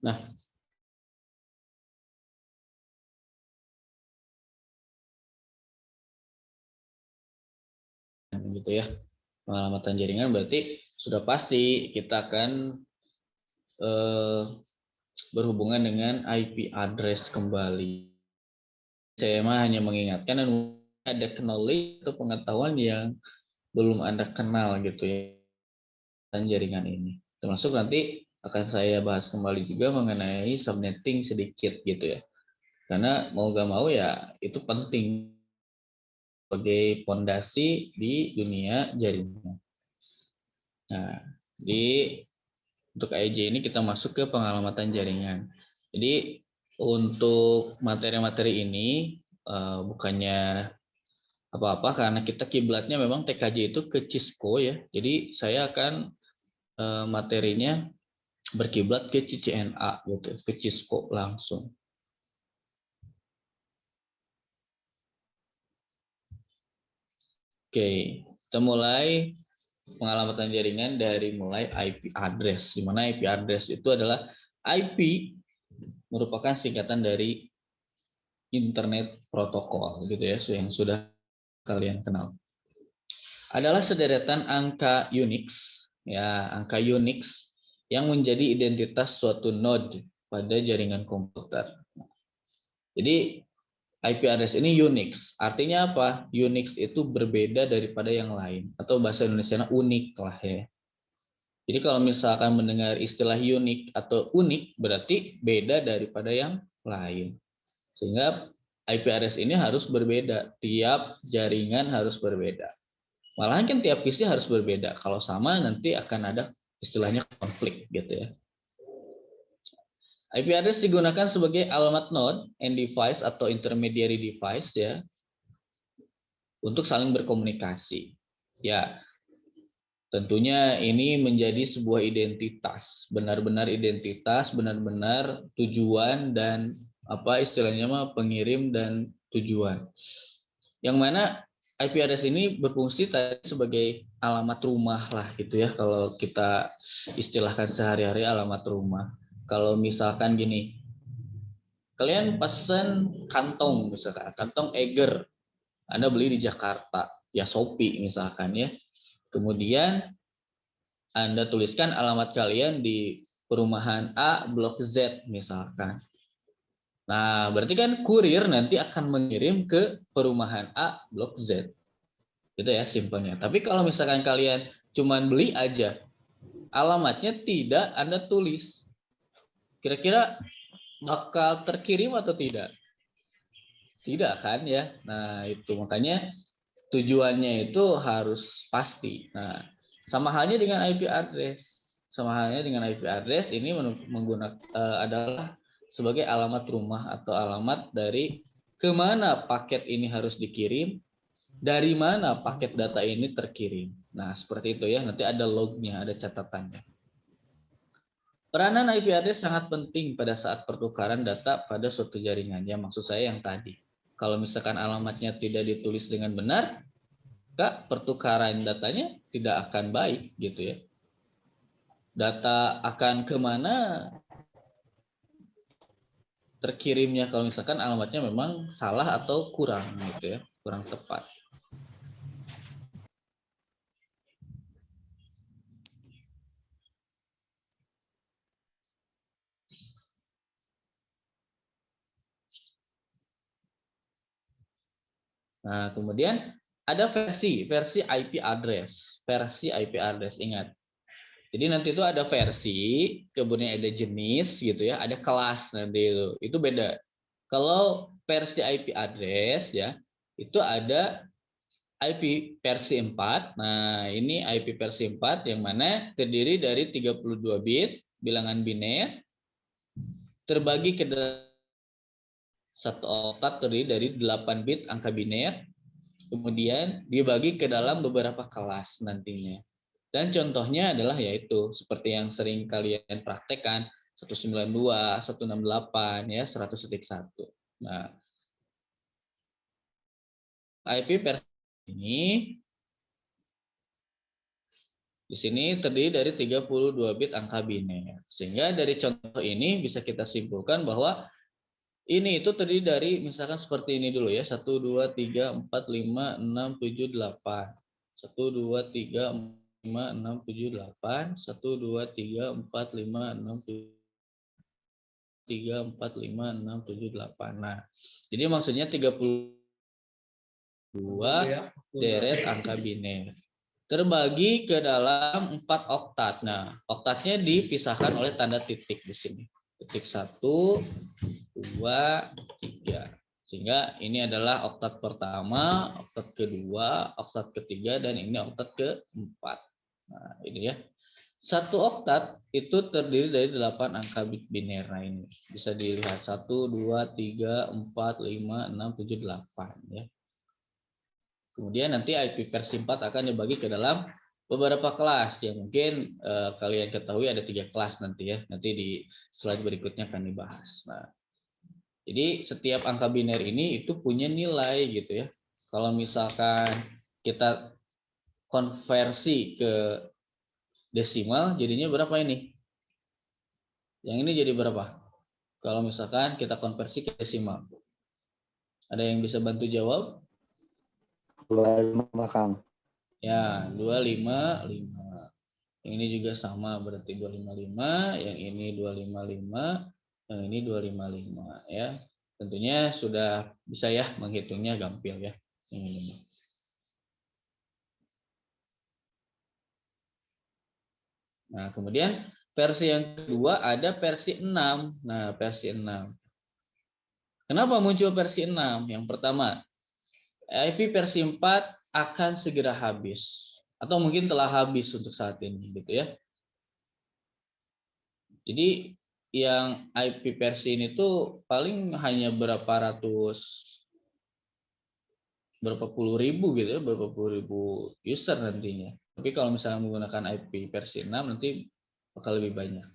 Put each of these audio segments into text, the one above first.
Nah, gitu ya. Pengalamatan jaringan berarti sudah pasti kita akan berhubungan dengan IP address kembali. Saya mah hanya mengingatkan dan ada knowledge atau pengetahuan yang belum Anda kenal gitu ya dan jaringan ini. Termasuk nanti akan saya bahas kembali juga mengenai subnetting sedikit gitu ya. Karena mau gak mau ya itu penting sebagai fondasi di dunia jaringan. Nah, di untuk AEJ ini kita masuk ke pengalamatan jaringan. Jadi untuk materi-materi ini bukannya apa-apa karena kita kiblatnya memang TKJ itu ke Cisco ya. Jadi saya akan materinya berkiblat ke CCNA gitu, ke Cisco langsung. Oke, kita mulai pengalamatan jaringan dari mulai IP address. Di mana IP address itu adalah IP merupakan singkatan dari Internet Protocol gitu ya, yang sudah kalian kenal. Adalah sederetan angka Unix, ya, angka Unix yang menjadi identitas suatu node pada jaringan komputer. Jadi IP address ini Unix. Artinya apa? Unix itu berbeda daripada yang lain atau bahasa Indonesianya unik lah ya. Jadi kalau misalkan mendengar istilah unik atau unik berarti beda daripada yang lain. Sehingga IP address ini harus berbeda. Tiap jaringan harus berbeda. Malahan kan tiap PC harus berbeda. Kalau sama nanti akan ada istilahnya konflik gitu ya. IP address digunakan sebagai alamat node and device atau intermediary device ya untuk saling berkomunikasi. Ya, tentunya ini menjadi sebuah identitas, benar-benar identitas, benar-benar tujuan dan apa istilahnya mah pengirim dan tujuan. Yang mana IP address ini berfungsi tadi sebagai alamat rumah lah gitu ya kalau kita istilahkan sehari-hari alamat rumah. Kalau misalkan gini, kalian pesen kantong misalkan, kantong Eger, Anda beli di Jakarta, ya Shopee misalkan ya. Kemudian Anda tuliskan alamat kalian di perumahan A, Blok Z misalkan. Nah, berarti kan kurir nanti akan mengirim ke perumahan A, Blok Z. Gitu ya simpelnya. Tapi kalau misalkan kalian cuman beli aja, alamatnya tidak Anda tulis. Kira-kira bakal terkirim atau tidak? Tidak kan ya. Nah, itu makanya tujuannya itu harus pasti. Nah, sama halnya dengan IP address. Sama halnya dengan IP address ini menggunakan adalah sebagai alamat rumah atau alamat dari kemana paket ini harus dikirim, dari mana paket data ini terkirim. Nah, seperti itu ya. Nanti ada lognya, ada catatannya. Peranan IP address sangat penting pada saat pertukaran data pada suatu jaringan. Ya, maksud saya yang tadi. Kalau misalkan alamatnya tidak ditulis dengan benar, maka pertukaran datanya tidak akan baik gitu ya. Data akan kemana terkirimnya kalau misalkan alamatnya memang salah atau kurang gitu ya, kurang tepat. Nah, kemudian ada versi IP address, ingat. Jadi nanti itu ada versi, kemudian ada jenis gitu ya, ada kelas nanti itu beda. Kalau versi IP address ya, itu ada IP versi 4. Nah, ini IP versi 4 yang mana terdiri dari 32 bit bilangan biner terbagi ke satu oktat terdiri dari 8 bit angka biner, kemudian dibagi ke dalam beberapa kelas nantinya. Dan contohnya adalah yaitu seperti yang sering kalian praktekkan 192, 168 ya, 100.1. Nah, IP versi ini Di sini terdiri dari 32 bit angka biner. Sehingga dari contoh ini bisa kita simpulkan bahwa ini itu terdiri dari misalkan seperti ini dulu ya. 1, 2, 3, 4, 5, 6, 7, 8. 1, 2, 3, 5, 6, 7, 8. 1, 2, 3, 4, 5, 6, 3, 4, 5, 6, 7, 8. Nah, jadi maksudnya 32 deret angka biner terbagi ke dalam 4 oktat. Nah, oktatnya dipisahkan oleh tanda titik di sini. Titik 1, 2, 3. Sehingga ini adalah oktat pertama, oktat kedua, oktat ketiga, dan ini oktat keempat. Nah, ini ya. Satu oktat itu terdiri dari 8 angka bit biner. Nah, ini bisa dilihat 1, 2, 3, 4, 5, 6, 7, 8 ya. Kemudian nanti IP versi 4 akan dibagi ke dalam beberapa kelas yang mungkin kalian ketahui ada 3 kelas nanti ya. Nanti di slide berikutnya akan dibahas. Nah, jadi setiap angka biner ini itu punya nilai gitu ya. Kalau misalkan kita konversi ke desimal jadinya berapa ini? Yang ini jadi berapa? Kalau misalkan kita konversi ke desimal. Ada yang bisa bantu jawab? 25 Kang. Ya, 255. Yang ini juga sama berarti 255, yang ini 255, yang ini 255 ya. Tentunya sudah bisa ya menghitungnya gampil ya. Ini. Nah, kemudian versi yang kedua ada versi 6. Nah, versi 6. Kenapa muncul versi 6? Yang pertama, IP versi 4 akan segera habis atau mungkin telah habis untuk saat ini gitu ya. Jadi yang IP versi ini tuh paling hanya berapa puluh ribu gitu ya, berapa puluh ribu user nantinya. Tapi kalau misalnya menggunakan IP versi 6 nanti bakal lebih banyak.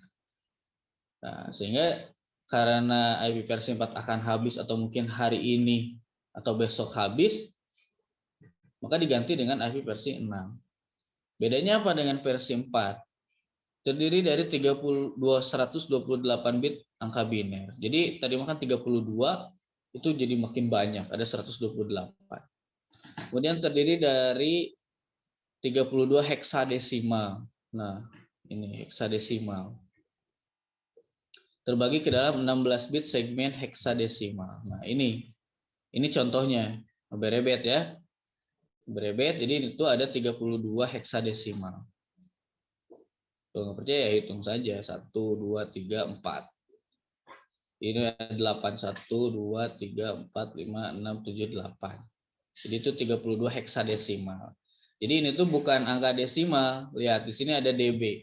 Nah, sehingga karena IP versi 4 akan habis atau mungkin hari ini atau besok habis, maka diganti dengan IP versi 6. Bedanya apa dengan versi 4? Terdiri dari 128 bit angka biner. Jadi tadi makan 32 itu jadi makin banyak, ada 128. Kemudian terdiri dari 32 heksadesimal. Nah, ini heksadesimal. Terbagi ke dalam 16 bit segmen heksadesimal. Nah, ini contohnya. Berebet ya. Berebet, jadi itu ada 32 heksadesimal. Kalau nggak percaya hitung saja 1, 2, 3, 4. Ini ada 8, 1, 2, 3, 4, 5, 6, 7, 8. Jadi itu 32 heksadesimal. Jadi ini tuh bukan angka desimal. Lihat di sini ada DB.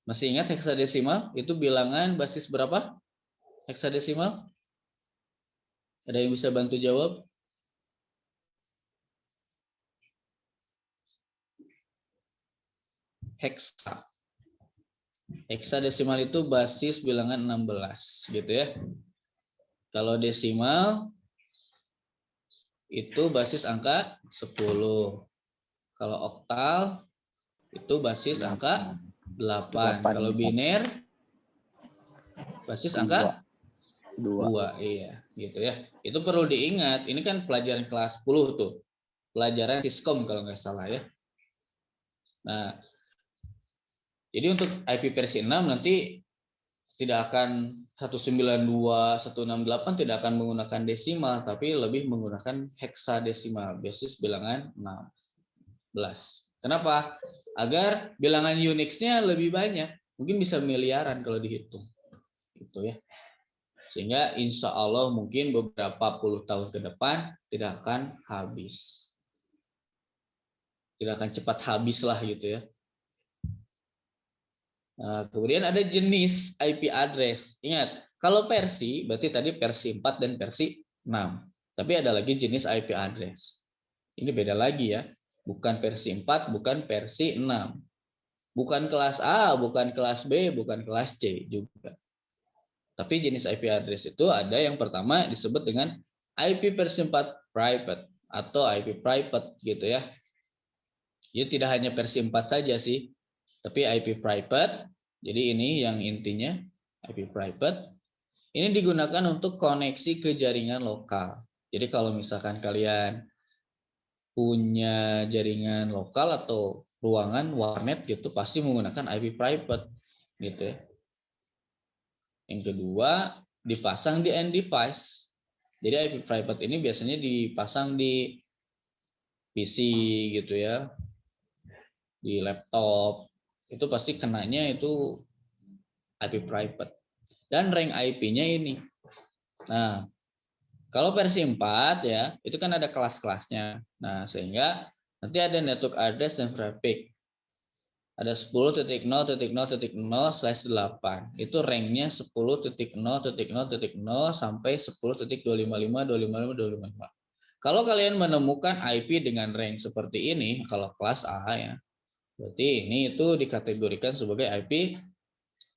Masih ingat heksadesimal? Itu bilangan basis berapa? Heksadesimal? Ada yang bisa bantu jawab? Heksa. Heksadesimal itu basis bilangan 16 gitu ya. Kalau desimal itu basis angka 10. Kalau oktal itu basis angka 8. Kalau biner basis angka 2. Iya, gitu ya. Itu perlu diingat. Ini kan pelajaran kelas 10 tuh. Pelajaran Siskom kalau nggak salah ya. Nah, jadi untuk IP versi 6 nanti tidak akan 192, 168 tidak akan menggunakan desimal, tapi lebih menggunakan heksadesimal, basis bilangan 16. Kenapa? Agar bilangan Unix-nya lebih banyak, mungkin bisa miliaran kalau dihitung. Gitu ya. Sehingga insya Allah mungkin beberapa puluh tahun ke depan tidak akan habis. Tidak akan cepat habis lah gitu ya. Nah, kemudian ada jenis IP address. Ingat, kalau versi berarti tadi versi 4 dan versi 6. Tapi ada lagi jenis IP address. Ini beda lagi ya. Bukan versi 4, bukan versi 6. Bukan kelas A, bukan kelas B, bukan kelas C juga. Tapi jenis IP address itu ada yang pertama disebut dengan IP versi 4 private atau IP private gitu ya. Jadi tidak hanya versi 4 saja sih, tapi IP private. Jadi ini yang intinya IP private. Ini digunakan untuk koneksi ke jaringan lokal. Jadi kalau misalkan kalian punya jaringan lokal atau ruangan warnet gitu, pasti menggunakan IP private gitu ya. Yang kedua, dipasang di end device. Jadi IP private ini biasanya dipasang di PC gitu ya, di laptop. Itu pasti kenanya itu IP private. Dan rank IP-nya ini. Nah, kalau versi 4 ya, itu kan ada kelas-kelasnya. Nah, sehingga nanti ada network address dan traffic. Ada 10.0.0.0/8. Itu ranknya 10.0.0.0 sampai 10.255.255.255. Kalau kalian menemukan IP dengan rank seperti ini, kalau kelas A ya, berarti ini itu dikategorikan sebagai IP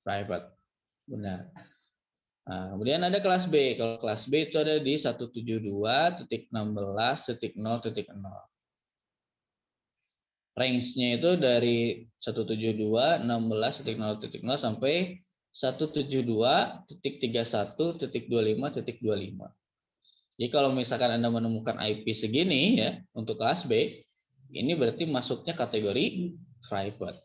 private. Benar. Nah, kemudian ada kelas B. Kalau kelas B itu ada di 172.16.0.0. Range-nya itu dari 172.16.0.0 sampai 172.31.25.25. Jadi kalau misalkan Anda menemukan IP segini ya untuk kelas B, ini berarti masuknya kategori private.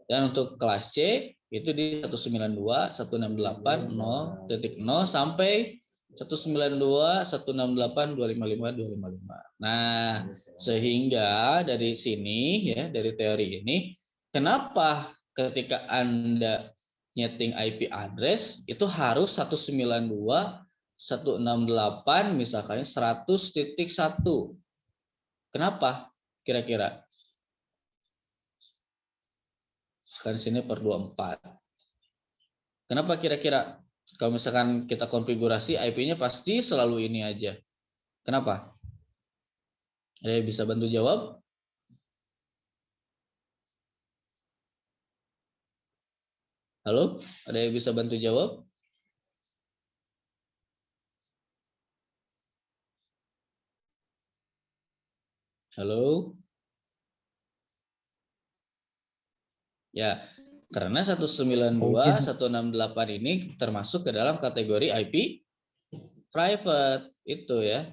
Dan untuk kelas C itu di 192.168.0.0 sampai 192.168.255.255. Nah, sehingga dari sini ya, dari teori ini, kenapa ketika Anda nyeting IP address itu harus 192.168 misalkan 100.1. Kenapa? Kira-kira? Sekarang sini per 24. Kenapa kira-kira? Kalau misalkan kita konfigurasi IP-nya pasti selalu ini aja. Kenapa? Ada yang bisa bantu jawab? Halo? Ada yang bisa bantu jawab? Halo? Ya, karena 192.168 ini termasuk ke dalam kategori IP private itu ya.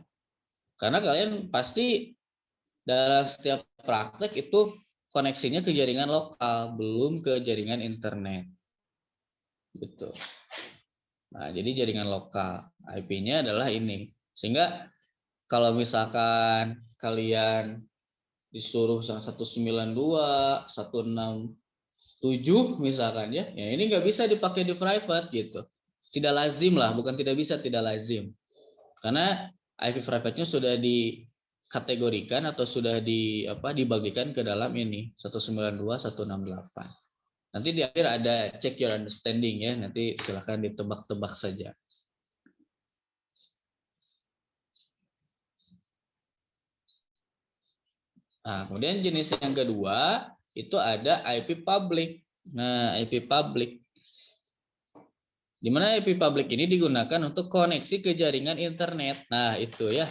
Karena kalian pasti dalam setiap praktek itu koneksinya ke jaringan lokal, belum ke jaringan internet. Gitu. Nah, jadi jaringan lokal. IP-nya adalah ini. Sehingga kalau misalkan kalian disuruh 192, 167 misalkan ya, ya ini nggak bisa dipakai di private gitu. Tidak lazim lah, bukan tidak bisa, tidak lazim. Karena IP private-nya sudah dikategorikan atau sudah dibagikan ke dalam ini 192, 168. Nanti di akhir ada check your understanding ya, nanti silahkan ditebak-tebak saja. Nah, kemudian jenis yang kedua itu ada IP public. Nah, IP public. Di mana IP public ini digunakan untuk koneksi ke jaringan internet. Nah, itu ya,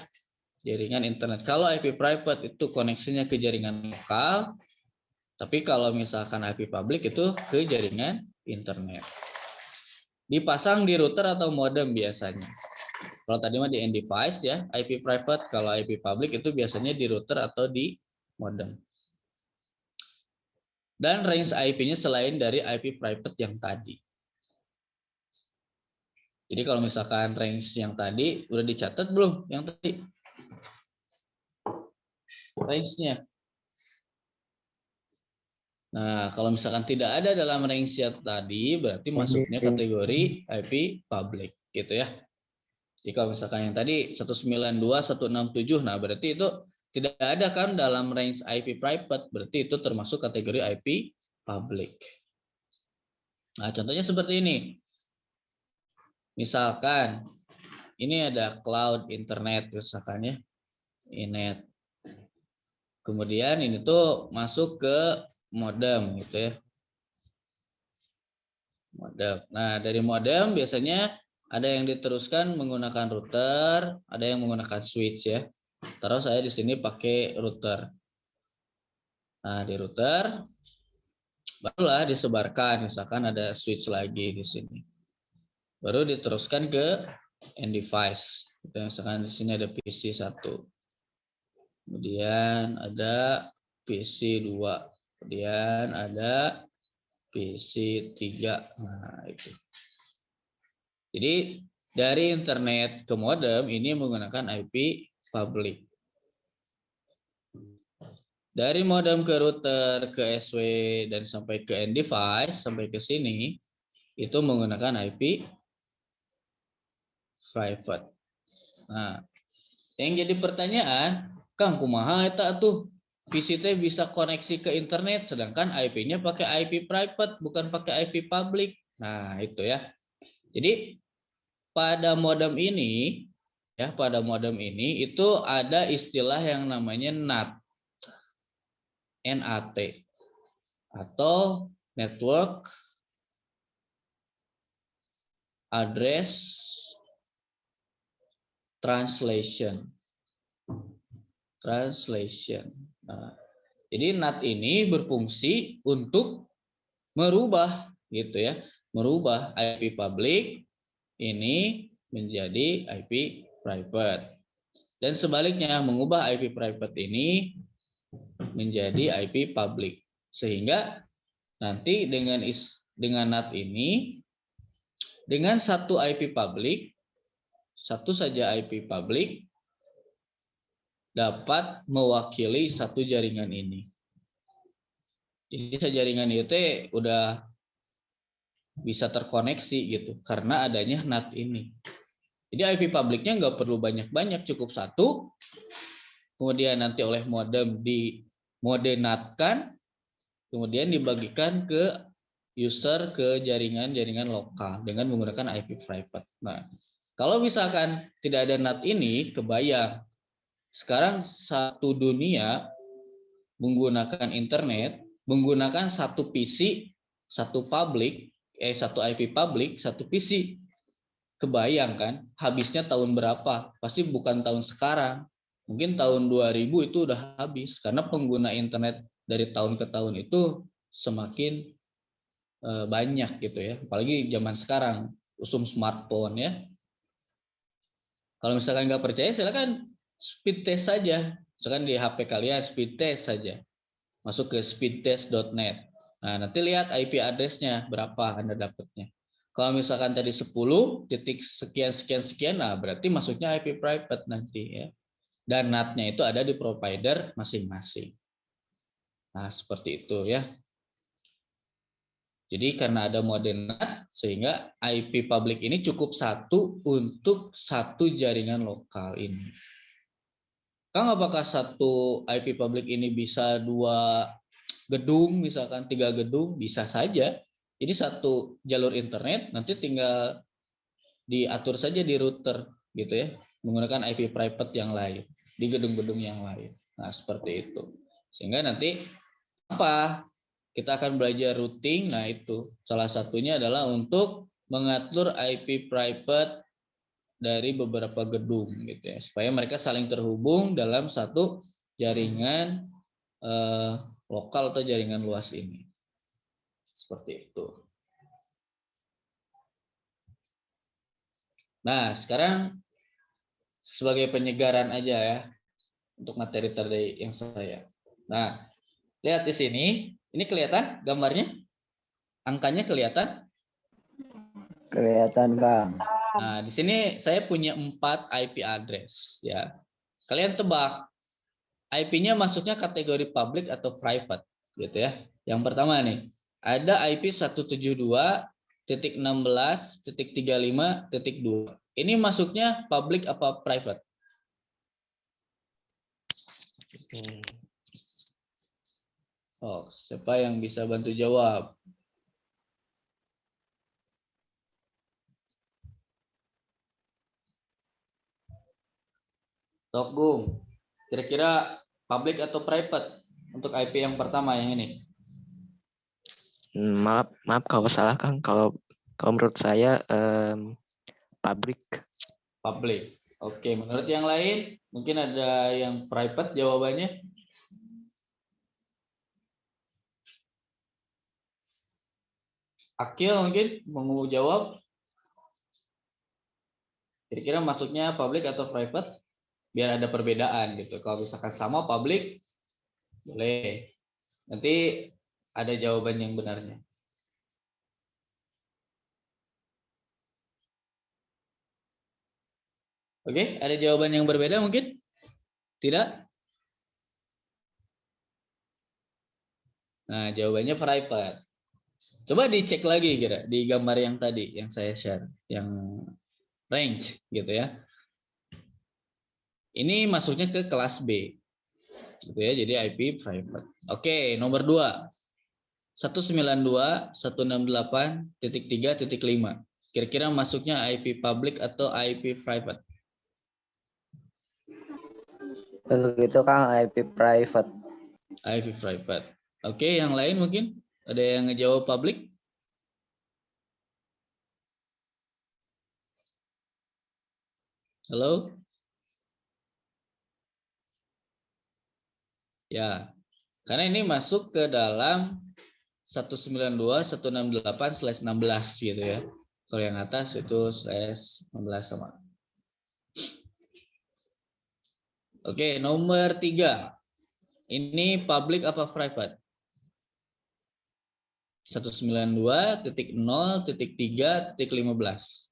jaringan internet. Kalau IP private itu koneksinya ke jaringan lokal, tapi kalau misalkan IP public itu ke jaringan internet. Dipasang di router atau modem biasanya. Kalau tadi mah di end device ya, IP private. Kalau IP public itu biasanya di router atau di modem. Dan range IP-nya selain dari IP private yang tadi. Jadi kalau misalkan range yang tadi udah dicatat belum? Yang tadi range-nya. Nah, kalau misalkan tidak ada dalam range yang tadi, berarti masuknya kategori IP public, gitu ya. Jadi kalau misalkan yang tadi 192, 167, nah berarti itu tidak ada kan dalam range IP private, berarti itu termasuk kategori IP public. Nah, contohnya seperti ini. Misalkan ini ada cloud internet misalkan ya. Inet. Kemudian ini tuh masuk ke modem gitu ya. Modem. Nah, dari modem biasanya ada yang diteruskan menggunakan router, ada yang menggunakan switch ya. Terus saya di sini pakai router. Nah, di router barulah disebarkan, misalkan ada switch lagi di sini. Baru diteruskan ke end device. Misalkan di sini ada PC 1. Kemudian ada PC 2. Kemudian ada PC 3. Nah, itu. Jadi dari internet ke modem ini menggunakan IP public. Dari modem ke router ke SW dan sampai ke end device sampai ke sini itu menggunakan IP private. Nah, yang jadi pertanyaan, Kang kumaha eta tuh PC teh bisa koneksi ke internet sedangkan IP-nya pakai IP private bukan pakai IP public. Nah, itu ya. Jadi pada modem ini ya, pada modem ini itu ada istilah yang namanya NAT. NAT atau Network Address Translation. Nah, jadi NAT ini berfungsi untuk merubah gitu ya, merubah IP public ini menjadi IP private. Dan sebaliknya mengubah IP private ini menjadi IP public. Sehingga nanti dengan NAT ini dengan satu IP public, satu saja IP public dapat mewakili satu jaringan ini. Jadi jaringan itu udah bisa terkoneksi gitu karena adanya NAT ini. Jadi IP publiknya nggak perlu banyak-banyak, cukup satu. Kemudian nanti oleh modem dimodenatkan, kemudian dibagikan ke user ke jaringan-jaringan lokal dengan menggunakan IP private. Nah, kalau misalkan tidak ada NAT ini, kebayang sekarang satu dunia menggunakan internet, menggunakan satu PC, satu IP public, satu PC. Kebayang kan habisnya tahun berapa? Pasti bukan tahun sekarang. Mungkin tahun 2000 itu udah habis karena pengguna internet dari tahun ke tahun itu semakin banyak gitu ya. Apalagi zaman sekarang usum smartphone ya. Kalau misalkan nggak percaya silakan speed test saja. Misalkan di HP kalian speed test saja. Masuk ke speedtest.net. Nah, nanti lihat IP address-nya berapa Anda dapatnya. Kalau misalkan tadi 10 titik sekian, nah berarti masuknya IP private nanti ya. Dan NAT-nya itu ada di provider masing-masing. Nah, seperti itu ya. Jadi karena ada mode NAT sehingga IP public ini cukup satu untuk satu jaringan lokal ini. Kang, apakah satu IP public ini bisa dua gedung, misalkan 3 gedung? Bisa saja. Jadi satu jalur internet nanti tinggal diatur saja di router gitu ya, menggunakan IP private yang lain di gedung-gedung yang lain. Nah, seperti itu. Sehingga nanti apa? Kita akan belajar routing. Nah, itu salah satunya adalah untuk mengatur IP private dari beberapa gedung gitu ya, supaya mereka saling terhubung dalam satu jaringan lokal atau jaringan luas ini. Seperti itu. Nah, sekarang sebagai penyegaran aja ya untuk materi tadi yang saya. Nah, lihat di sini, ini kelihatan gambarnya? Angkanya kelihatan? Kelihatan, Kang. Nah, di sini saya punya 4 IP address ya. Kalian tebak IP-nya masuknya kategori public atau private gitu ya. Yang pertama nih, ada IP 172.16.35.2. Ini masuknya public apa private? Oh, siapa yang bisa bantu jawab? Gung, kira-kira public atau private untuk IP yang pertama yang ini? Maaf kalau salah Kang. Kalau menurut saya public. Public. Oke, menurut yang lain mungkin ada yang private jawabannya? Akil mungkin mau jawab. Kira-kira masuknya public atau private? Biar ada perbedaan gitu. Kalau misalkan sama public, boleh. Nanti ada jawaban yang benarnya. Oke, ada jawaban yang berbeda mungkin? Tidak? Nah, jawabannya private. Coba dicek lagi kira di gambar yang tadi yang saya share, yang range gitu ya. Ini masuknya ke kelas B. Gitu ya, jadi IP private. Oke, nomor 2. 192.168.3.5. Kira-kira masuknya IP public atau IP private? Untuk itu Kang IP private. IP private. Oke, yang lain mungkin ada yang ngejawab public? Halo? Ya, karena ini masuk ke dalam 192.168/16 gitu ya. Kalau yang atas itu /16 sama. Oke, nomor 3. Ini public apa private? 192.0.3.15.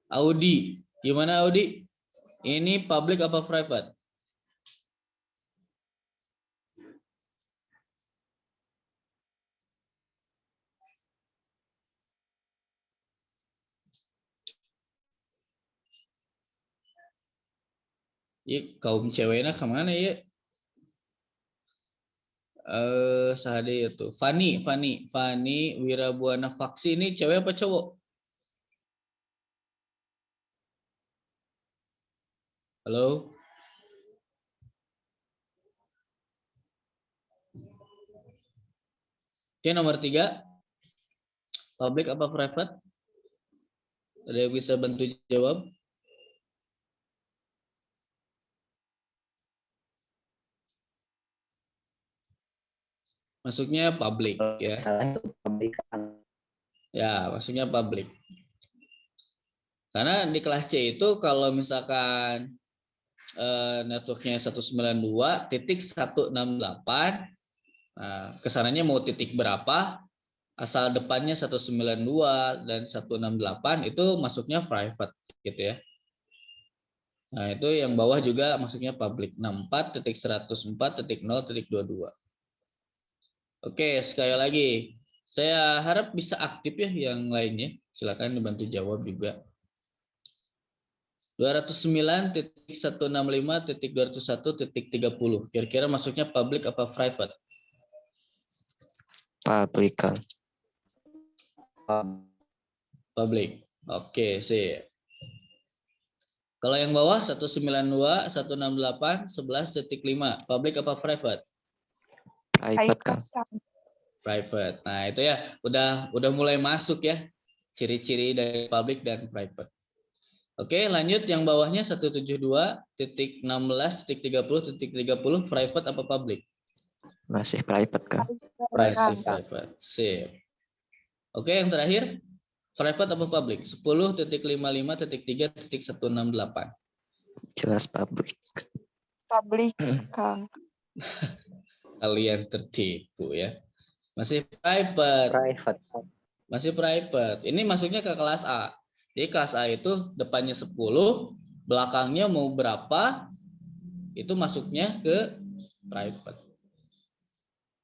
Audi, gimana Audi? Ini public apa private? Kaum ceweknya kemana ya? Sehadi itu. Fani Wirabuana Faksi ini cewek apa cowok? Halo? Oke, nomor 3. Public apa private? Ada yang bisa bantu jawab? Masuknya public ya. Salah itu public Kang. Ya, masuknya public. Karena di kelas C itu kalau misalkan networknya 192.168, nah, kesananya mau titik berapa, asal depannya 192 dan 168 itu masuknya private gitu ya. Nah, itu yang bawah juga masuknya public 64.104.0.22. Oke, sekali lagi. Saya harap bisa aktif ya yang lainnya. Silakan dibantu jawab juga. 209.165.201.30. Kira-kira masuknya public apa private? Public, Kang. Public. Oke, sih. Kalau yang bawah 192.168.11.5. Public apa private? Private, Kang. Private. Nah, itu ya udah mulai masuk ya ciri-ciri dari public dan private. Oke, lanjut yang bawahnya 172.16.30.30 private apa public? Masih private, Kang. Masih private. Sip. Oke, yang terakhir private apa public? 10.55.3.168. Jelas public. Public, Kang. Kalian tertipu ya. Masih private. Private. Masih private. Ini masuknya ke kelas A. Jadi kelas A itu depannya 10, belakangnya mau berapa, itu masuknya ke private.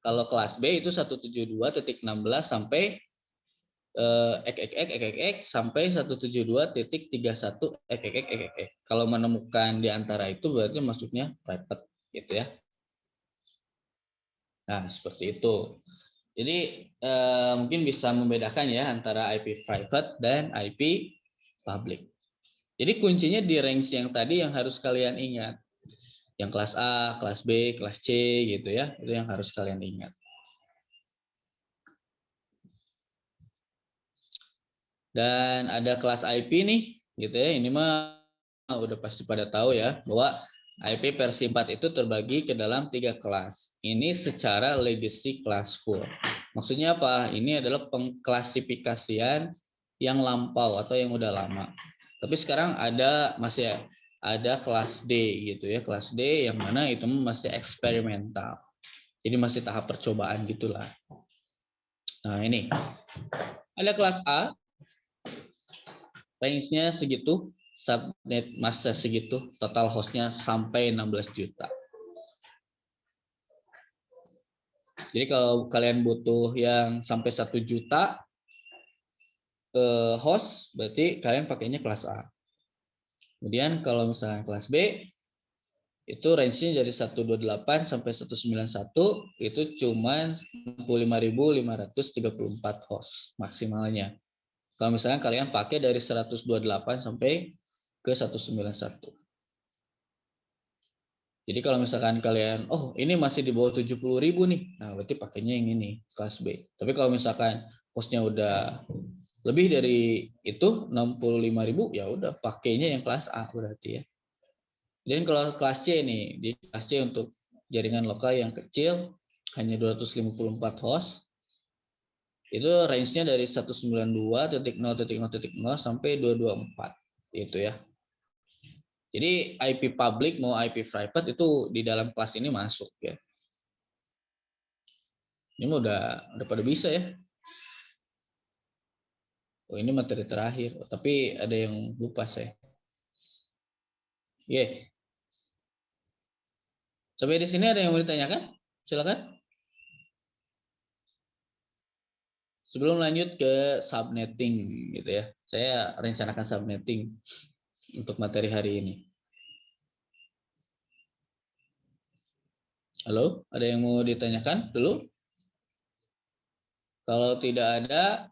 Kalau kelas B itu 172.16 sampai sampai 172.31 Kalau menemukan di antara itu berarti masuknya private gitu ya. Nah, seperti itu. Jadi mungkin bisa membedakan ya antara IP private dan IP public. Jadi kuncinya di range yang tadi yang harus kalian ingat. Yang kelas A, kelas B, kelas C gitu ya. Itu yang harus kalian ingat. Dan ada kelas IP nih gitu ya. Ini mah udah pasti pada tahu ya bahwa IP versi 4 itu terbagi ke dalam 3 kelas. Ini secara legacy classful. Maksudnya apa? Ini adalah pengklasifikasian yang lampau atau yang udah lama. Tapi sekarang masih ada kelas D gitu ya, kelas D yang mana itu masih eksperimental. Jadi masih tahap percobaan gitulah. Nah, ini. Ada kelas A. Range-nya segitu, subnet masa segitu, total hostnya sampai 16 juta. Jadi kalau kalian butuh yang sampai 1 juta host, berarti kalian pakainya kelas A. Kemudian kalau misalnya kelas B, itu range-nya dari 128 sampai 191, itu cuma 65.534 host maksimalnya. Kalau misalnya kalian pakai dari 128 sampai ke 191. Jadi kalau misalkan kalian, oh ini masih di bawah 70.000 nih, nah berarti pakainya yang ini, kelas B. Tapi kalau misalkan hostnya udah lebih dari itu 65.000, ya udah pakainya yang kelas A berarti ya. Dan kalau kelas C nih, di kelas C untuk jaringan lokal yang kecil hanya 254 host. Itu range-nya dari 192.0.0.0 sampai 224 itu ya. Jadi IP public mau IP private itu di dalam kelas ini masuk ya. Ini udah pada bisa ya. Oh ini materi terakhir, tapi ada yang lupa saya. Oke. Sampai di sini ada yang mau ditanyakan? Silakan. Sebelum lanjut ke subnetting gitu ya. Saya rencanakan subnetting untuk materi hari ini. Halo, ada yang mau ditanyakan dulu? Kalau tidak ada,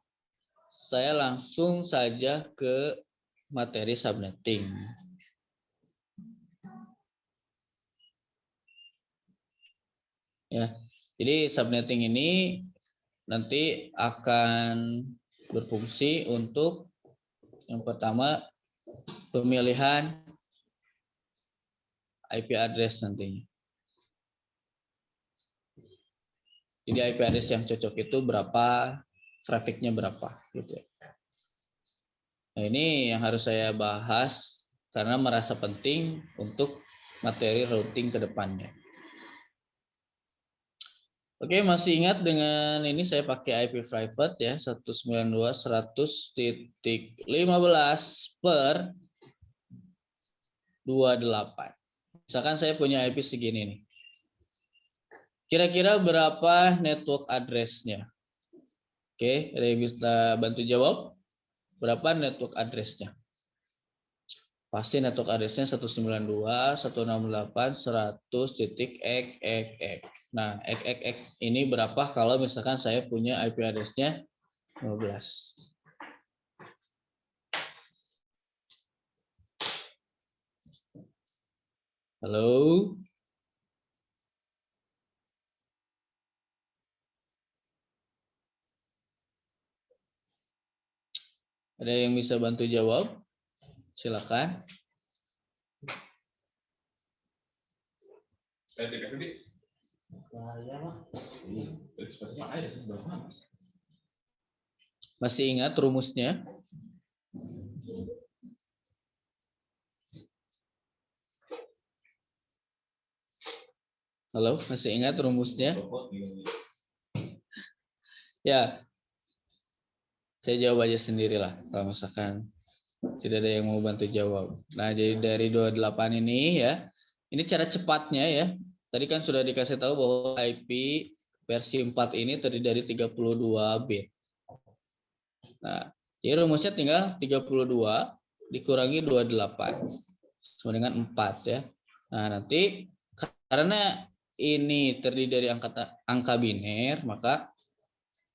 saya langsung saja ke materi subnetting. Ya, jadi subnetting ini nanti akan berfungsi untuk yang pertama pemilihan IP address nantinya. Jadi IP address yang cocok itu berapa, trafficnya berapa, gitu ya. Nah ini yang harus saya bahas karena merasa penting untuk materi routing ke depannya. Oke, masih ingat dengan ini saya pakai IP private ya 192.100.15/28. Misalkan saya punya IP segini nih. Kira-kira berapa network address-nya? Oke, ada yang bisa bantu jawab? Berapa network address-nya? Pasti network address-nya 192.168.100.x. Nah, x ini berapa kalau misalkan saya punya IP address-nya 15. Halo? Ada yang bisa bantu jawab? Silakan. Masih ingat rumusnya? Halo, masih ingat rumusnya? Ya, saya jawab aja sendirilah kalau misalkan tidak ada yang mau bantu jawab. Nah, jadi dari 28 ini ya, ini cara cepatnya ya. Tadi kan sudah dikasih tahu bahwa IP versi 4 ini terdiri dari 32 bit. Nah, jadi rumusnya tinggal 32 dikurangi 28 sama dengan 4 ya. Nah, nanti karena ini terdiri dari angka biner, maka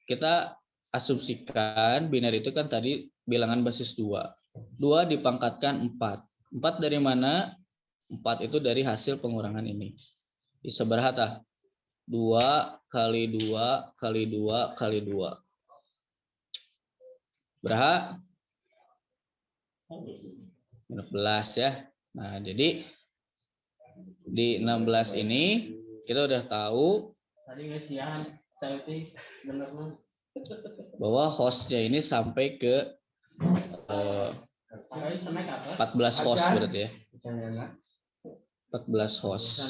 kita asumsikan biner itu kan tadi bilangan basis 2. 2 dipangkatkan 4. 4 dari mana? 4 itu dari hasil pengurangan ini. Bisa berapa? 2 kali 2 kali 2 kali 2. Berapa? 15 ya. Nah, jadi Di 16 ini kita udah tahu bahwa hostnya ini sampai ke 14 host berarti ya. 14 host.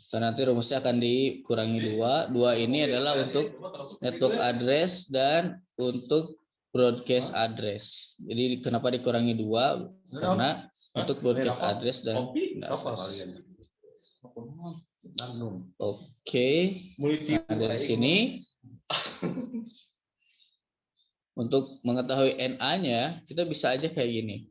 Dan nanti rumusnya akan dikurangi 2. 2 ini adalah untuk network address dan untuk broadcast address. Jadi kenapa dikurangi 2? Karena untuk broadcast address dan address. Oke. Nah, dari sini untuk mengetahui NA-nya kita bisa aja kayak gini.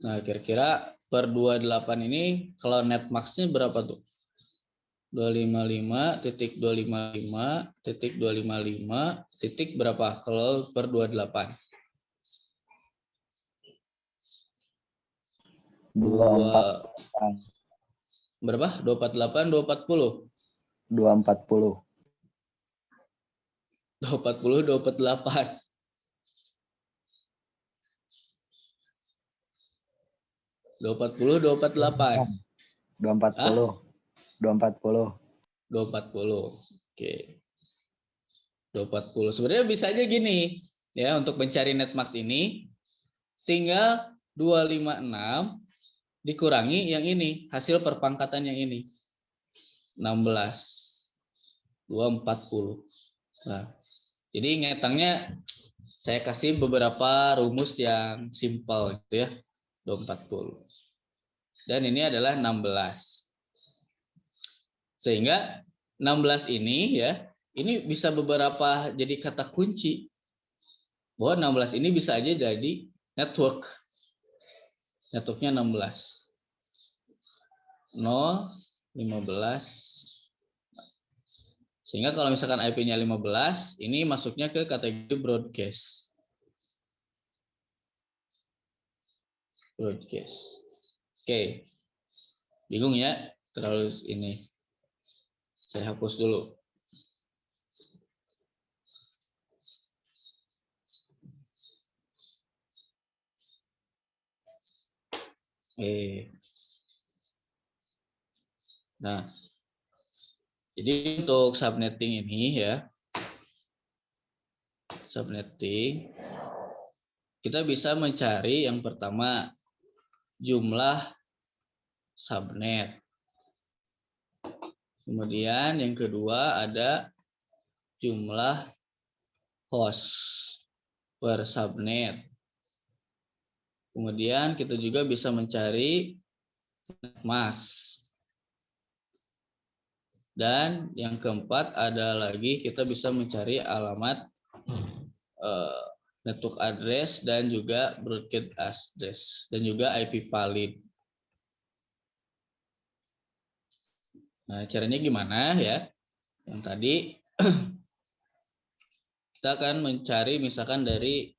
Nah, kira-kira per 28 ini kalau net max-nya berapa tuh? 255.255.255 titik berapa kalau per 28? 240. Berapa? 248, 240. 240. 240, 248. 240, 248. 240. 240. 240. Oke. 240. Sebenarnya bisa aja gini ya, untuk mencari net max ini tinggal 256 dikurangi yang ini, hasil perpangkatan yang ini. 16. 240. Nah, jadi ngetangnya saya kasih beberapa rumus yang simpel gitu ya. 240. Dan ini adalah 16. Sehingga 16 ini ya, ini bisa beberapa jadi kata kunci. Bahwa 16 ini bisa aja jadi network. Networknya 16. 0, 15. Sehingga kalau misalkan IP-nya 15, ini masuknya ke kategori broadcast. Broadcast. Oke. Bingung ya? Terlalu ini. Saya hapus dulu. Nah, jadi untuk subnetting ini ya, subnetting, kita bisa mencari yang pertama jumlah subnet. Kemudian yang kedua ada jumlah host per subnet. Kemudian kita juga bisa mencari mask. Dan yang keempat ada lagi kita bisa mencari alamat network address dan juga broadcast address dan juga IP valid. Nah, caranya gimana ya? Yang tadi kita akan mencari misalkan dari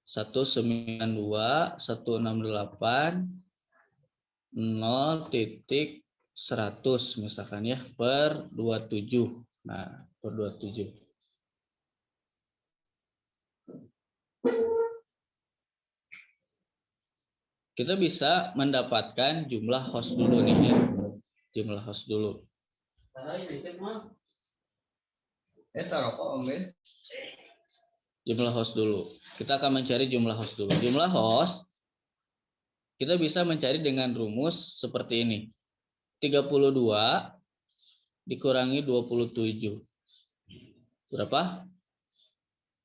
192.168.0.100 misalkan ya per 27. Nah, per 27. Kita bisa mendapatkan jumlah host dulu nih ya. Jumlah host dulu. Jumlah host dulu. Kita akan mencari jumlah host dulu. Jumlah host kita bisa mencari dengan rumus seperti ini. 32 dikurangi 27. Berapa?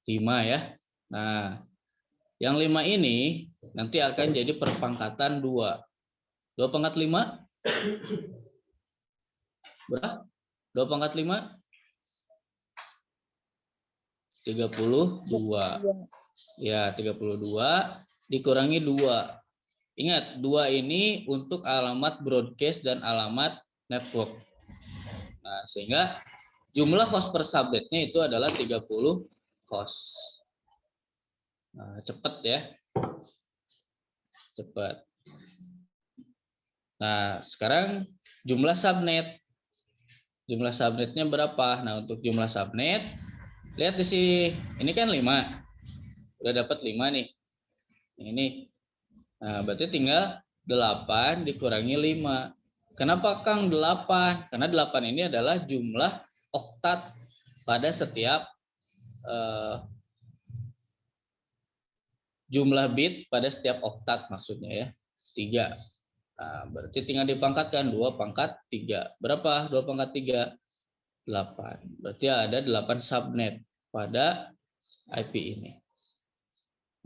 5 ya. Nah, yang 5 ini nanti akan jadi perpangkatan 2. 2 pangkat 5? Berapa? 2 pangkat 5? 32. Ya, 32 dikurangi 2. Ingat, 2 ini untuk alamat broadcast dan alamat network. Nah, sehingga jumlah host per subnetnya itu adalah 30 host. Nah, cepat ya. Cepat. Nah, sekarang jumlah subnet. Jumlah subnetnya berapa? Nah, untuk jumlah subnet, lihat di sini. Ini kan 5. Udah dapat 5 nih. Ini. Nah, berarti tinggal 8 dikurangi 5. Kenapa Kang 8? Karena 8 ini adalah jumlah oktat pada setiap jumlah bit pada setiap oktat maksudnya ya. 3. Nah, berarti tinggal dipangkatkan 2 pangkat 3. Berapa? 2 pangkat 3? 8. Berarti ada 8 subnet pada IP ini.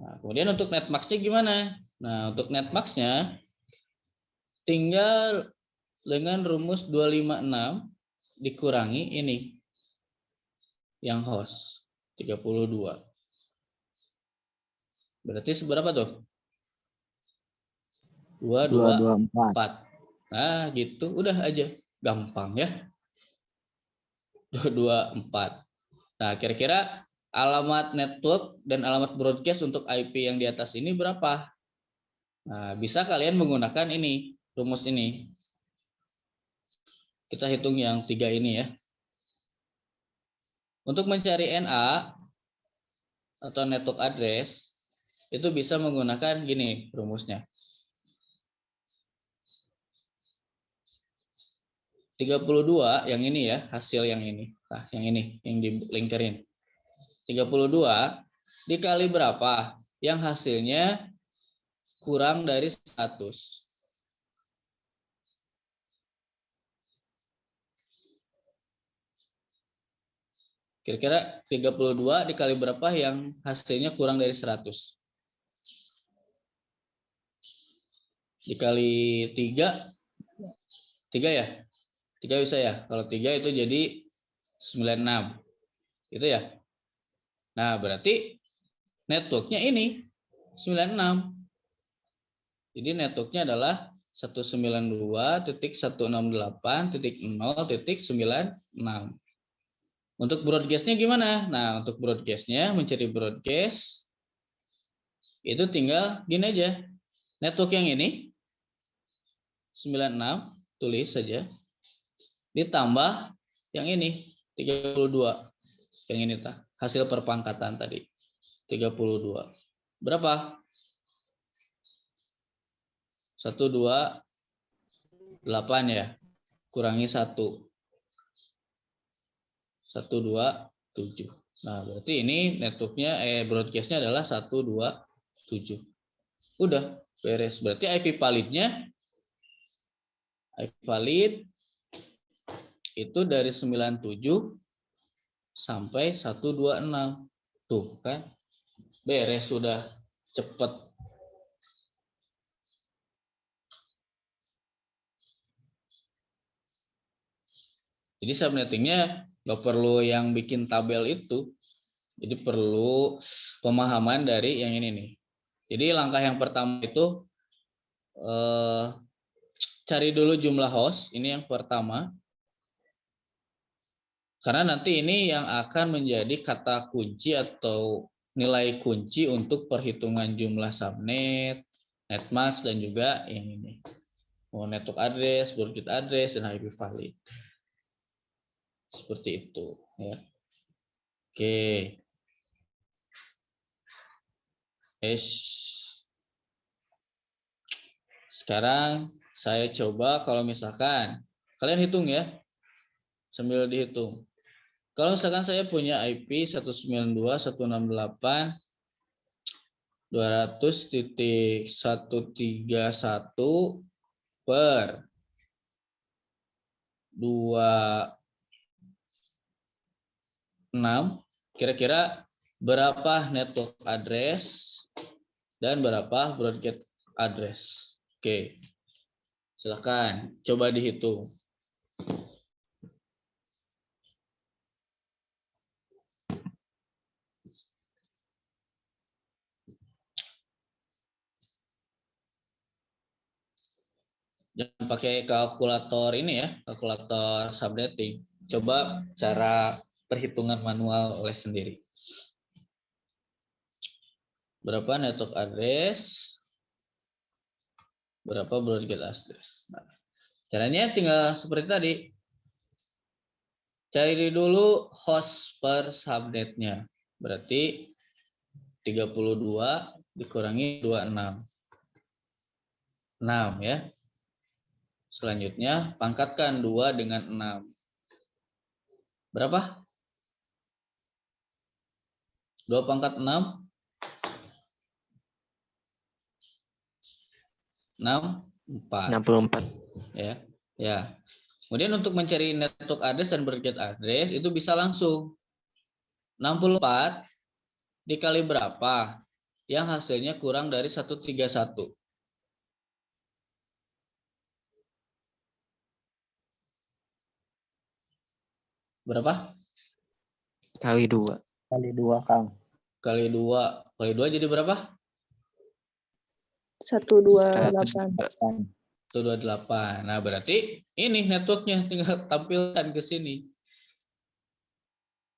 Nah, kemudian untuk netmax-nya gimana? Nah, untuk netmax-nya tinggal dengan rumus 256 dikurangi ini yang host 32. Berarti seberapa tuh? 2, 2, 4. Nah, gitu. Udah aja. Gampang ya. 2, 2, 4. Nah, kira-kira alamat network dan alamat broadcast untuk IP yang di atas ini berapa? Nah, bisa kalian menggunakan ini, rumus ini. Kita hitung yang 3 ini ya. Untuk mencari NA atau network address, itu bisa menggunakan gini rumusnya. 32 yang ini ya, hasil yang ini. Nah, yang ini yang dilingkarin. 32 dikali berapa? Yang hasilnya kurang dari 100. Kira-kira 32 dikali berapa yang hasilnya kurang dari 100? Dikali 3, 3 ya? 3 bisa ya? Kalau 3 itu jadi 96. Gitu ya? Nah, berarti networknya ini 96. Jadi networknya adalah 192.168.0.96. Untuk broadcast-nya gimana? Nah, untuk broadcast-nya, mencari broadcast, itu tinggal gini aja. Network yang ini, 96, tulis saja. Ditambah yang ini, 32. Yang ini, hasil perpangkatan tadi. 32. Berapa? 128 ya. Kurangi 1. 127. Nah, berarti ini networknya broadcastnya adalah 127. Udah beres. Berarti IP validnya itu dari 97 sampai 126. Tuh kan. Beres sudah cepet. Jadi subnettingnya nggak perlu yang bikin tabel itu. Jadi perlu pemahaman dari yang ini nih. Jadi langkah yang pertama itu cari dulu jumlah host. Ini yang pertama. Karena nanti ini yang akan menjadi kata kunci atau nilai kunci untuk perhitungan jumlah subnet, netmax, dan juga yang ini. Network address, broadcast address, dan IP valid. Seperti itu. Ya. Oke. Sekarang saya coba kalau misalkan kalian hitung ya, sambil dihitung. Kalau misalkan saya punya IP 192.168.200.131 per 26, kira-kira berapa network address dan berapa broadcast address? Oke, silakan coba dihitung. Jangan pakai kalkulator ini ya, kalkulator subnetting. Coba cara perhitungan manual oleh sendiri. Berapa network address? Berapa broadcast address? Nah, caranya tinggal seperti tadi. Cari dulu host per subnetnya. Berarti 32 dikurangi 26. 6 ya. Selanjutnya pangkatkan 2 dengan 6. Berapa? 2 pangkat 6. 64. 64. Ya. Ya. Kemudian untuk mencari network address dan broadcast address itu bisa langsung 64 dikali berapa yang hasilnya kurang dari 131. Berapa? Kali 2. Kali 2, Kang. Kali 2. Kali 2 jadi berapa? 128. 128. Nah, berarti ini networknya, tinggal tampilkan ke sini.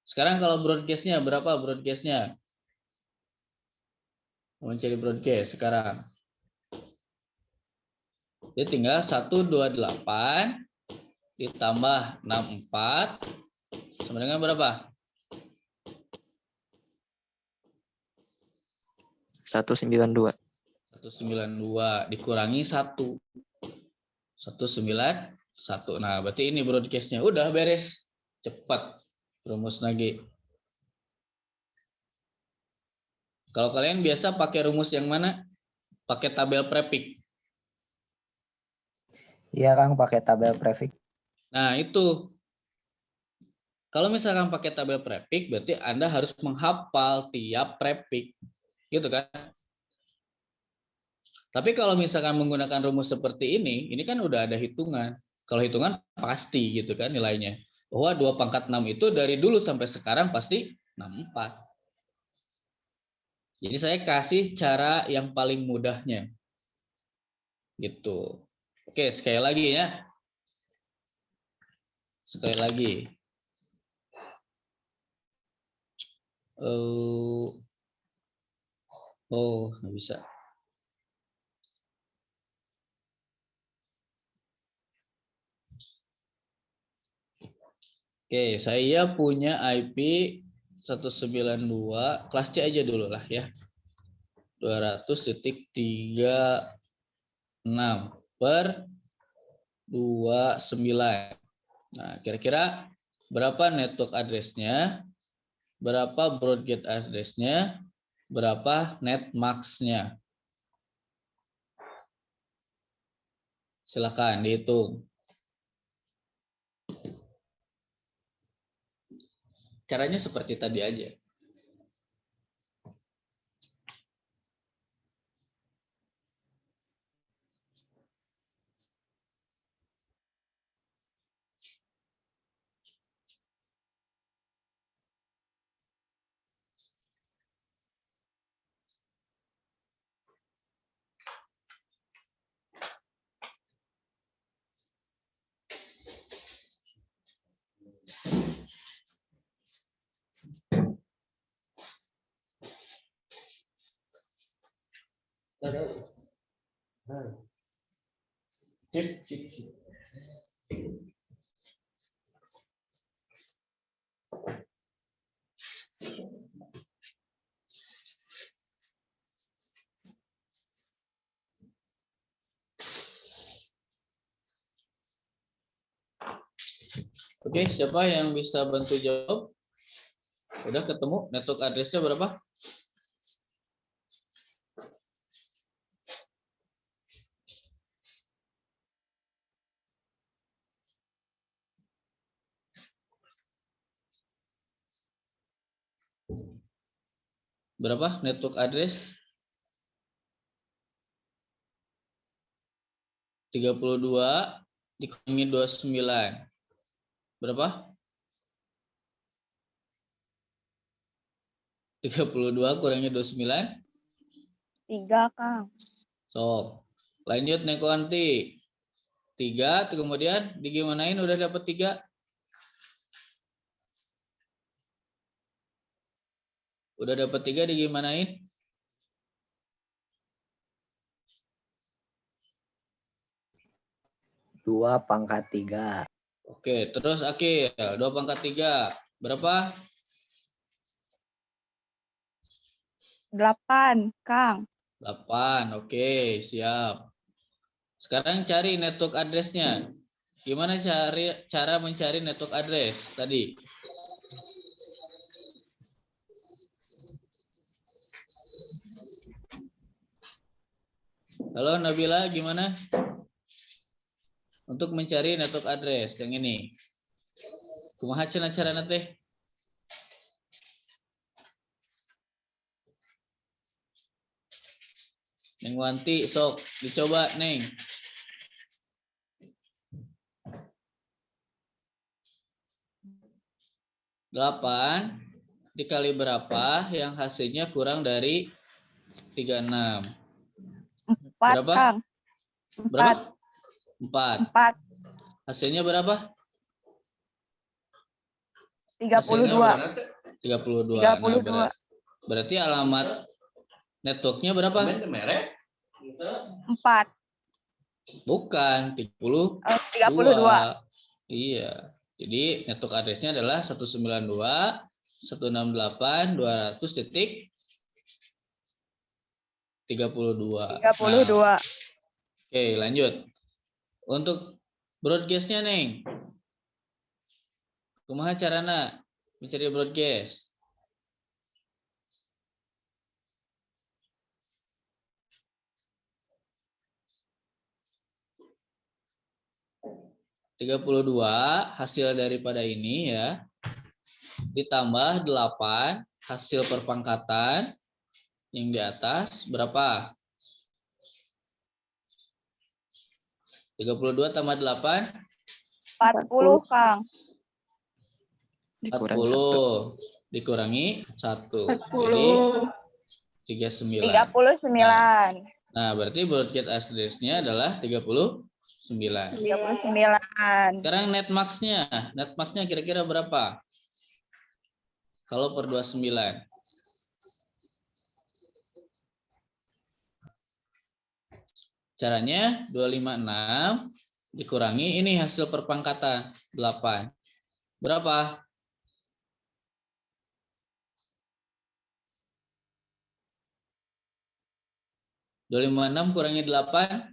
Sekarang kalau broadcast-nya berapa broadcast-nya? Mencari broadcast sekarang. Jadi tinggal 128 ditambah 64 sama dengan berapa? 192. 192 dikurangi 1. 191. Nah, berarti ini broadcast-nya. Udah beres. Cepat. Rumus lagi. Kalau kalian biasa pakai rumus yang mana? Pakai tabel prefix. Iya, Kang, pakai tabel prefix. Nah, itu. Kalau misalkan pakai tabel prefix, berarti Anda harus menghafal tiap prefix. Gitu kan? Tapi kalau misalkan menggunakan rumus seperti ini kan udah ada hitungan. Kalau hitungan pasti gitu kan nilainya. Bahwa 2 pangkat 6 itu dari dulu sampai sekarang pasti 64. Jadi saya kasih cara yang paling mudahnya. Gitu. Oke, sekali lagi ya. Sekali lagi. Nggak bisa. Oke, saya punya IP 192, kelas C aja dulu lah ya. 200.36 per 29. Nah, kira-kira berapa network address-nya, berapa broadcast address-nya, berapa net max-nya? Silakan dihitung. Caranya seperti tadi aja. Oke, siapa yang bisa bantu jawab? Udah ketemu network address-nya berapa? Berapa network address? 32 dikurangi 29. Berapa? 32 kurangi 29. 3, Kang. So, lanjut Nekoanti. 3, kemudian digimanain udah dapat 3? Udah dapat 3 digimanain? 2 pangkat 3. Oke, terus Akil, 2 × 3 berapa? 8, Kang. 8. Oke, siap. Sekarang cari network address-nya. Gimana cara mencari network address tadi? Halo Nabila, gimana? Untuk mencari network address yang ini. Kumaha cenah carana teh? Neng Wanti, sok dicoba, Neng. 8 dikali berapa yang hasilnya kurang dari 36? 4, Berapa? Kang. Berapa? 4. 4. Hasilnya berapa? 32. 32. Nah, 32. berarti alamat networknya berapa? 4. Bukan, 32. 32. Iya. Jadi network address-nya adalah 192.168.200.32. 32. Nah, oke, lanjut. Untuk broadcast-nya, Neng. Kumaha carana mencari broadcast? (32) hasil daripada ini ya. Ditambah 8 hasil perpangkatan yang di atas berapa? 32 tambah 8 40, Kang. Dikurangi 40 dikurangi 1. Jadi 39. 39. Nah, berarti broadcast address-nya adalah 39. 39. Sekarang netmax-nya. Netmax-nya kira-kira berapa? Kalau per 29. Caranya 256 dikurangi ini hasil perpangkatan 8. Berapa? (256) kurangi 8.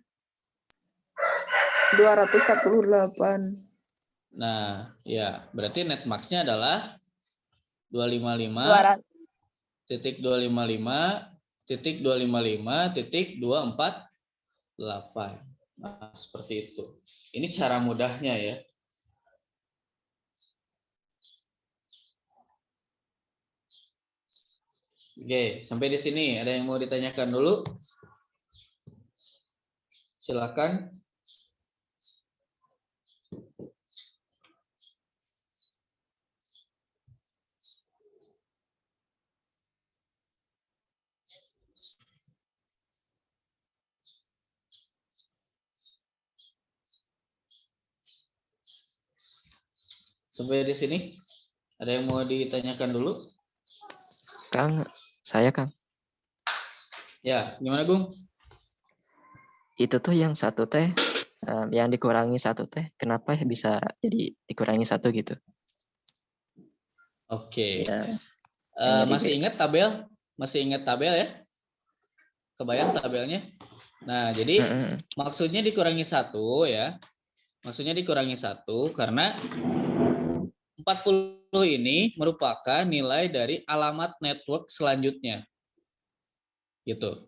248. Nah, ya, berarti netmax-nya adalah 255.255.248. Nah, seperti itu. Ini cara mudahnya ya. Oke, sampai di sini ada yang mau ditanyakan dulu? Silakan. Sampai di sini ada yang mau ditanyakan dulu? Kang, saya Kang. Ya, gimana Gung? Itu tuh yang satu teh, yang dikurangi satu teh, kenapa ya bisa jadi dikurangi satu gitu? Oke. Ya, yang jadi Masih ingat tabel? Masih ingat tabel ya? Kebayang tabelnya? Nah, jadi maksudnya dikurangi 1 ya. Maksudnya dikurangi 1 karena 40 ini merupakan nilai dari alamat network selanjutnya. Gitu.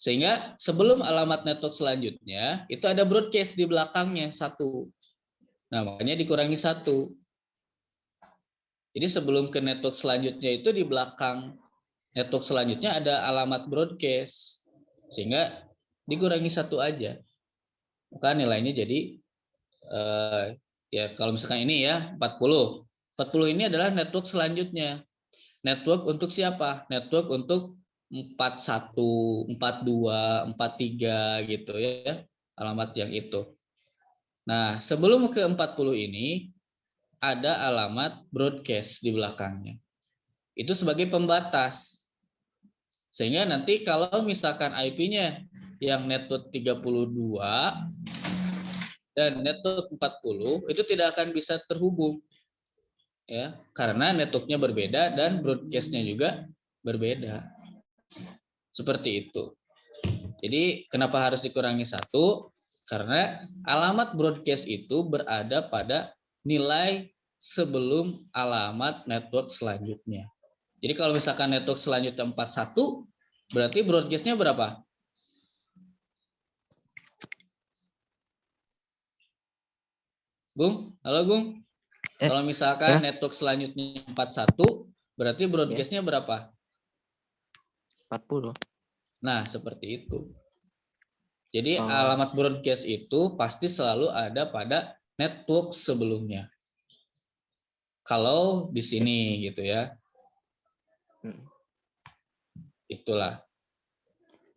Sehingga sebelum alamat network selanjutnya, itu ada broadcast di belakangnya 1. Nah, makanya dikurangi 1. Jadi sebelum ke network selanjutnya itu di belakang network selanjutnya ada alamat broadcast. Sehingga dikurangi 1 aja. Maka nilainya jadi ya kalau misalkan ini ya 40. 40 ini adalah network selanjutnya. Network untuk siapa? Network untuk 41, 42, 43 gitu ya. Alamat yang itu. Nah, sebelum ke 40 ini ada alamat broadcast di belakangnya. Itu sebagai pembatas. Sehingga nanti kalau misalkan IP-nya yang network 32 dan network 40 itu tidak akan bisa terhubung. Ya, karena networknya berbeda dan broadcast-nya juga berbeda. Seperti itu. Jadi kenapa harus dikurangi 1? Karena alamat broadcast itu berada pada nilai sebelum alamat network selanjutnya. Jadi kalau misalkan network selanjutnya 41, berarti broadcast-nya berapa? Gung, halo Gung. Kalau misalkan network selanjutnya 41, berarti broadcast-nya berapa? 40. Nah, seperti itu. Jadi alamat broadcast itu pasti selalu ada pada network sebelumnya. Kalau di sini gitu ya. Itulah.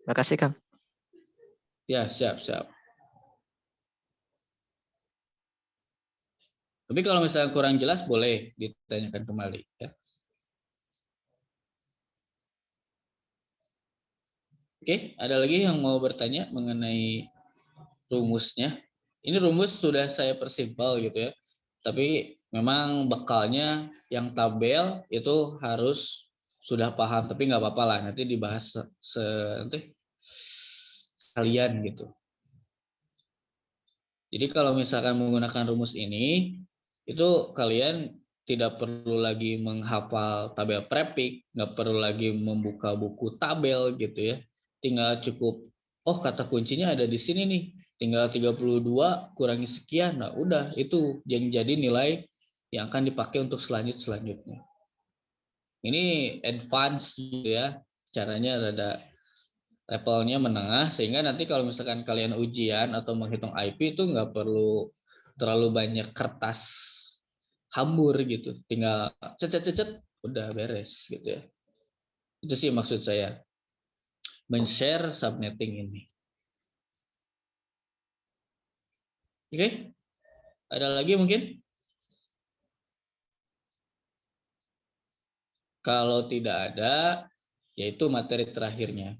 Makasih, Kang. Ya, siap. Tapi kalau misalnya kurang jelas boleh ditanyakan kembali ya. Oke, ada lagi yang mau bertanya mengenai rumusnya? Ini rumus sudah saya persimpel gitu ya. Tapi memang bekalnya yang tabel itu harus sudah paham, tapi nggak apa-apa lah, nanti dibahas nanti kalian gitu. Jadi kalau misalkan menggunakan rumus ini, itu kalian tidak perlu lagi menghafal tabel prefix, nggak perlu lagi membuka buku tabel gitu ya. Tinggal cukup, oh kata kuncinya ada di sini nih, tinggal 32 kurangi sekian, nah udah itu yang jadi nilai yang akan dipakai untuk selanjutnya. Ini advance gitu ya, caranya rada levelnya menengah, sehingga nanti kalau misalkan kalian ujian atau menghitung IP itu nggak perlu terlalu banyak kertas hambur gitu, tinggal cet udah beres gitu ya. Itu sih maksud saya men-share subnetting ini. Oke, ada lagi mungkin? Kalau tidak ada, yaitu materi terakhirnya.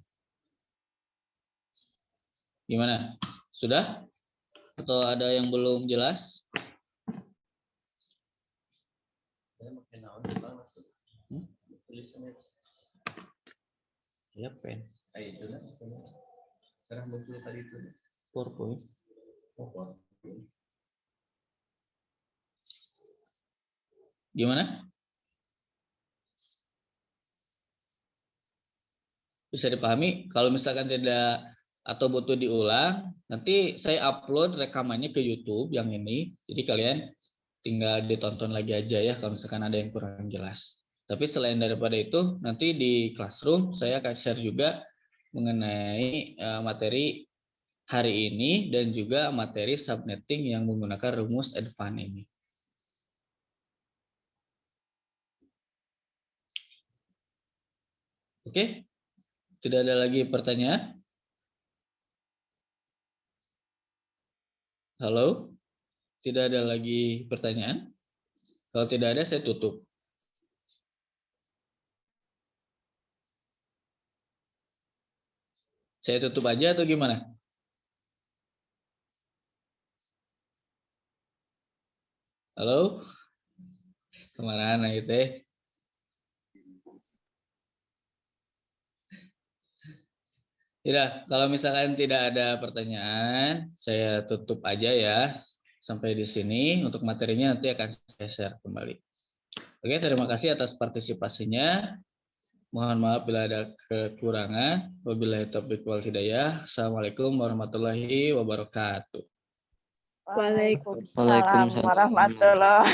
Gimana? Sudah? Atau ada yang belum jelas? Ya, pen. PowerPoint. Gimana? Bisa dipahami? Kalau misalkan tidak atau butuh diulang, nanti saya upload rekamannya ke YouTube yang ini. Jadi kalian tinggal ditonton lagi aja ya kalau misalkan ada yang kurang jelas. Tapi selain daripada itu, nanti di Classroom saya akan share juga mengenai materi hari ini dan juga materi subnetting yang menggunakan rumus advance ini. Oke? Tidak ada lagi pertanyaan? Halo? Tidak ada lagi pertanyaan? Kalau tidak ada, saya tutup. Saya tutup aja atau gimana? Halo? Kemana itu? Ya, kalau misalkan tidak ada pertanyaan, saya tutup aja ya. Sampai di sini. Untuk materinya nanti akan saya share kembali. Oke, terima kasih atas partisipasinya. Mohon maaf bila ada kekurangan. Wabillahi taufiq wal hidayah. Assalamualaikum warahmatullahi wabarakatuh. Waalaikumsalam warahmatullahi